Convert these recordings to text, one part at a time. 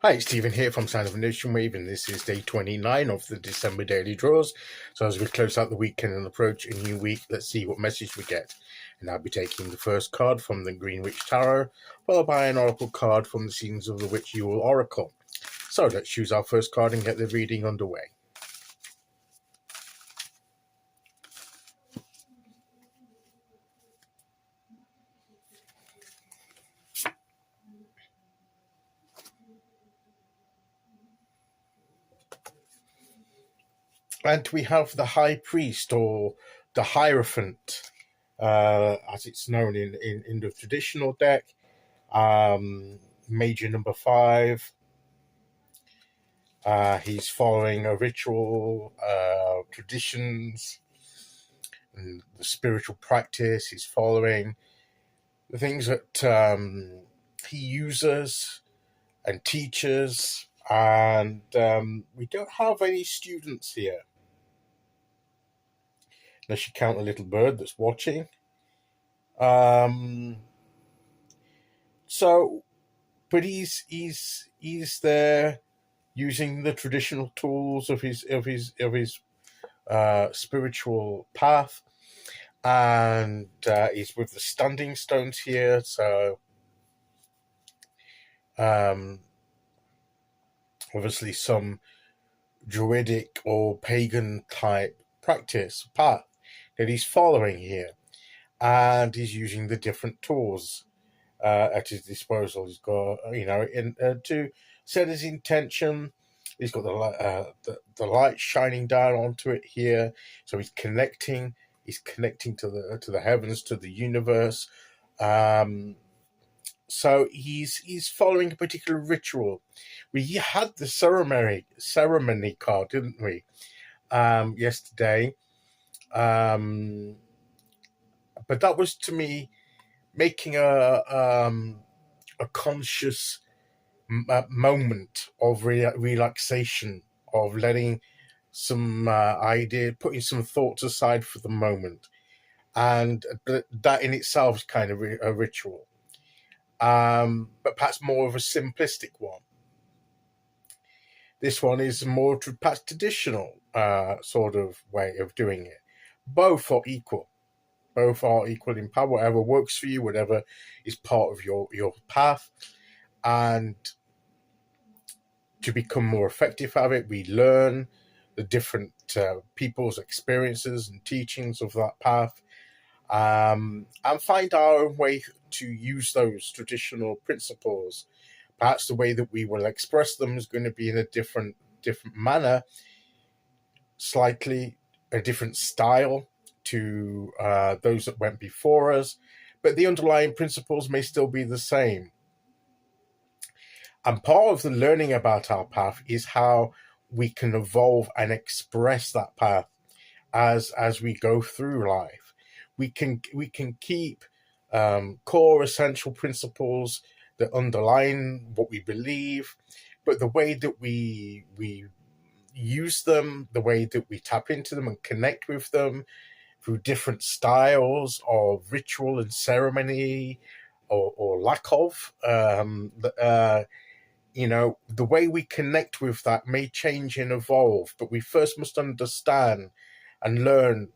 Hi, it's Stephen here from Sound of a Nation Wave, and this is day 29 of the December daily draws. So as we close out the weekend and approach a new week, let's see what message we get. And I'll be taking the first card from the Green Witch Tarot, followed by an oracle card from the Scenes of the Witch Yule Oracle. So let's choose our first card and get the reading underway. And we have the High Priest, or the Hierophant, as it's known in the traditional deck. Major number 5. He's following a ritual, traditions, and the spiritual practice. He's following the things that he uses and teaches, and we don't have any students here, unless you count a little bird that's watching. But he's there using the traditional tools of his spiritual path, and he's with the standing stones here. So obviously some druidic or pagan type practice path that he's following here, and he's using the different tools at his disposal. He's got, to set his intention. He's got the light shining down onto it here, so he's connecting. He's connecting to the heavens, to the universe. So he's following a particular ritual. We had the ceremony card, didn't we? Yesterday. But that was, to me, making a conscious moment of relaxation, of letting some idea, putting some thoughts aside for the moment, and that in itself is kind of a ritual, but perhaps more of a simplistic one. This one is more perhaps traditional sort of way of doing it. Both are equal. Both are equal in power. Whatever works for you, whatever is part of your path. And to become more effective at it, we learn the different people's experiences and teachings of that path, and find our own way to use those traditional principles. Perhaps the way that we will express them is going to be in a different manner, slightly a different style to those that went before us, but the underlying principles may still be the same. And part of the learning about our path is how we can evolve and express that path as we go through life. We can keep core essential principles that underline what we believe, but the way that we use them, the way that we tap into them and connect with them through different styles of ritual and ceremony, or lack of, the way we connect with that may change and evolve, but we first must understand and learn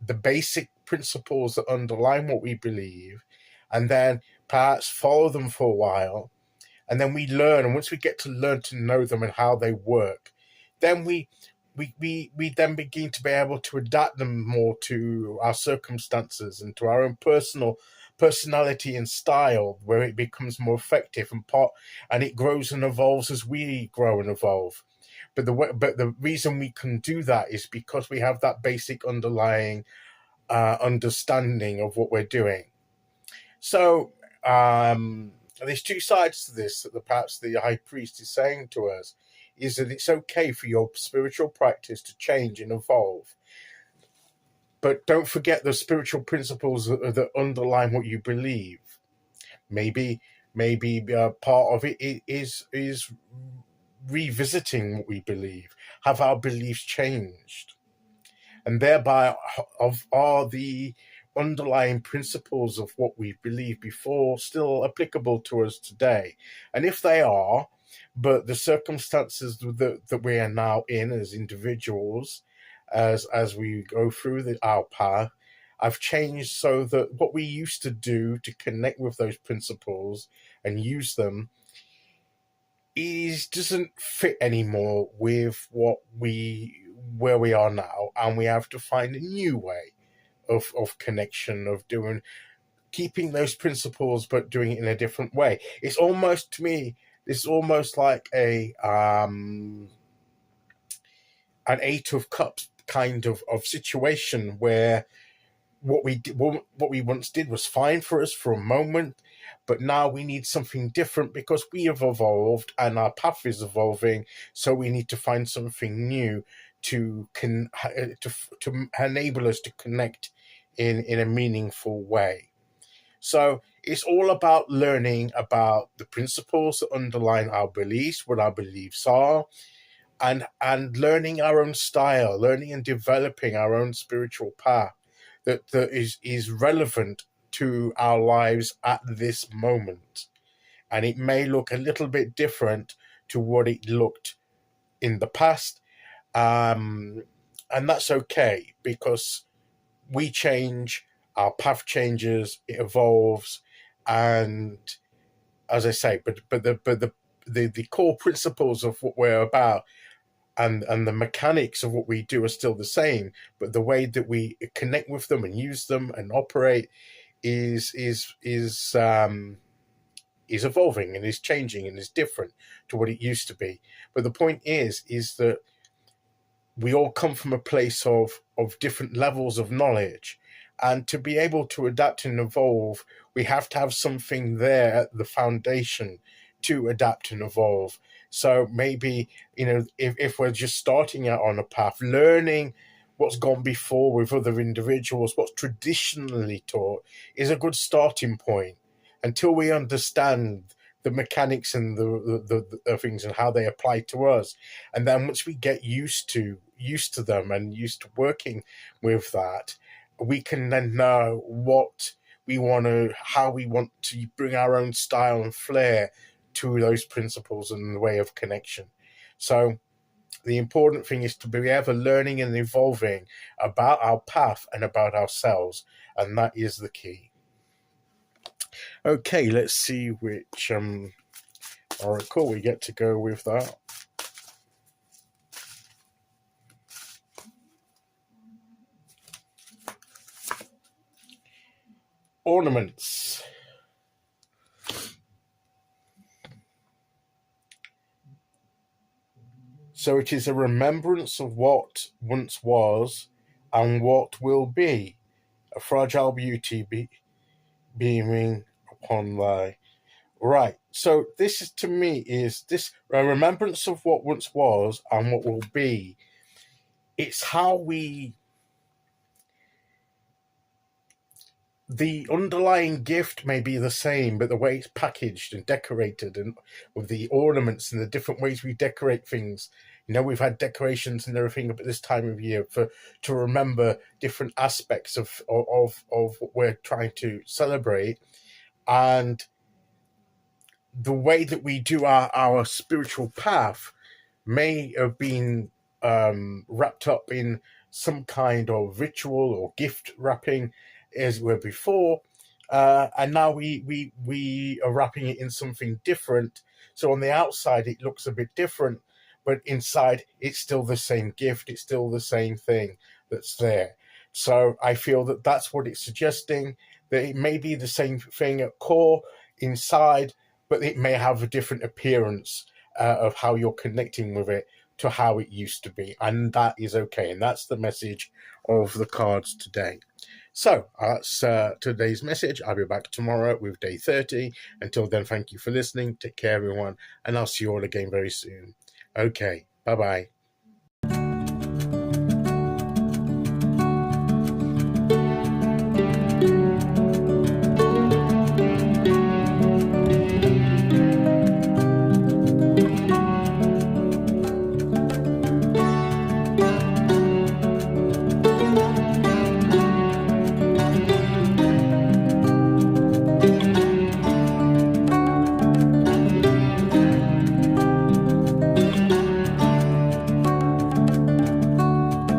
the basic principles that underline what we believe, and then perhaps follow them for a while, and then we learn. And once we get to learn to know them and how they work, then we then begin to be able to adapt them more to our circumstances and to our own personality and style, where it becomes more effective and it grows and evolves as we grow and evolve. But the reason we can do that is because we have that basic underlying understanding of what we're doing. So there's two sides to this that perhaps the High Priest is saying to us, is that it's okay for your spiritual practice to change and evolve, but don't forget the spiritual principles that underline what you believe. Maybe part of it is revisiting what we believe. Have our beliefs changed? And thereby, are the underlying principles of what we believed before still applicable to us today? And if they are, but the circumstances that we are now in as individuals, as we go through our path, I've changed so that what we used to do to connect with those principles and use them doesn't fit anymore with where we are now, and we have to find a new way of connection, of keeping those principles but doing it in a different way. It's almost, to me, it's almost like an Eight of Cups kind of situation, where what we once did was fine for us for a moment, but now we need something different because we have evolved and our path is evolving. So we need to find something new to enable us to connect in a meaningful way. So it's all about learning about the principles that underline our beliefs, what our beliefs are, and learning our own style, learning and developing our own spiritual path that is relevant to our lives at this moment. And it may look a little bit different to what it looked in the past. And that's okay, because we change, our path changes, it evolves, and as I say, but the core principles of what we're about and the mechanics of what we do are still the same, but the way that we connect with them and use them and operate is evolving and is changing and is different to what it used to be. But the point is that we all come from a place of different levels of knowledge, and to be able to adapt and evolve, we have to have something there at the foundation to adapt and evolve. So maybe, if we're just starting out on a path, learning what's gone before with other individuals, what's traditionally taught, is a good starting point until we understand the mechanics and the things and how they apply to us. And then once we get used to them and used to working with that, we can then know how we want to bring our own style and flair to those principles and the way of connection. So the important thing is to be ever learning and evolving about our path and about ourselves, and that is the key. Okay, let's see which oracle we get to go with that. Ornaments. So it is a remembrance of what once was and what will be, a fragile beauty beaming upon thy. Right. So this is, to me, is this a remembrance of what once was and what will be. It's how the underlying gift may be the same, but the way it's packaged and decorated, and with the ornaments and the different ways we decorate things. We've had decorations and everything at this time of year to remember different aspects of what we're trying to celebrate. And the way that we do our spiritual path may have been wrapped up in some kind of ritual or gift wrapping as were before, and now we are wrapping it in something different. So on the outside it looks a bit different, but inside it's still the same gift, it's still the same thing that's there. So I feel that that's what it's suggesting, that it may be the same thing at core inside, but it may have a different appearance of how you're connecting with it to how it used to be, and that is okay. And that's the message of the cards today. So that's today's message. I'll be back tomorrow with day 30. Until then, thank you for listening. Take care, everyone, and I'll see you all again very soon. Okay, bye-bye.